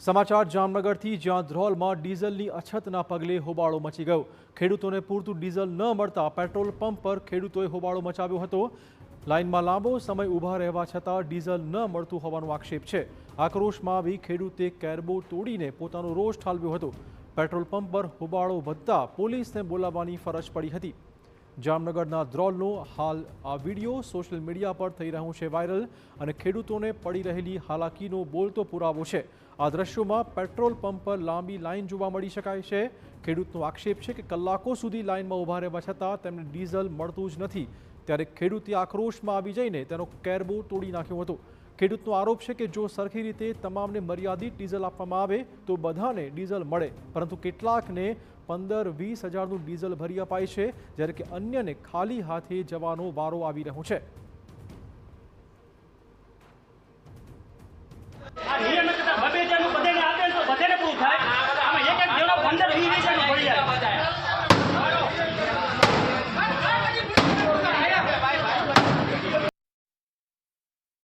સમાચાર જામનગરથી, જ્યાં ધ્રોલમાં ડીઝલની અછતના પગલે હોબાળો મચી ગયો। ખેડૂતોને પૂરતું ડીઝલ ન મળતા પેટ્રોલ પંપ પર ખેડૂતોએ હોબાળો મચાવ્યો હતો। લાઇનમાં લાંબો સમય ઊભા રહેવા છતાં ડીઝલ ન મળતું હોવાનો આક્ષેપ છે। આક્રોશમાં આવી ખેડૂતે કેરબો તોડીને પોતાનો રોષ ઠાલવ્યો હતો। પેટ્રોલ પંપ પર હોબાળો વધતા પોલીસને બોલાવવાની ફરજ પડી હતી। જામનગરના ધ્રોલનો હાલ આ વિડીયો સોશિયલ મીડિયા પર થઈ રહ્યો છે વાયરલ અને ખેડૂતોને પડી રહેલી હાલાકીનો બોલતો પુરાવો છે। આ દ્રશ્યોમાં પેટ્રોલ પંપ પર લાંબી લાઇન જોવા મળી શકાય છે। ખેડૂતનો આક્ષેપ છે કે કલાકો સુધી લાઇનમાં ઊભા રહેવા છતાં તેમને ડીઝલ મળતું જ નથી। ત્યારે ખેડૂતે આક્રોશમાં આવી જઈને તેનો કેરબો તોડી નાખ્યો હતો। ખેડૂતનો આરોપ છે કે જો સરખી રીતે તમામને મર્યાદિત ડીઝલ આપવામાં આવે તો બધાને ડીઝલ મળે, પરંતુ કેટલાકને 15-20 હજારનું ડીઝલ ભરી અપાય છે, જ્યારે કે અન્યને ખાલી હાથે જવાનો વારો આવી રહ્યો છે।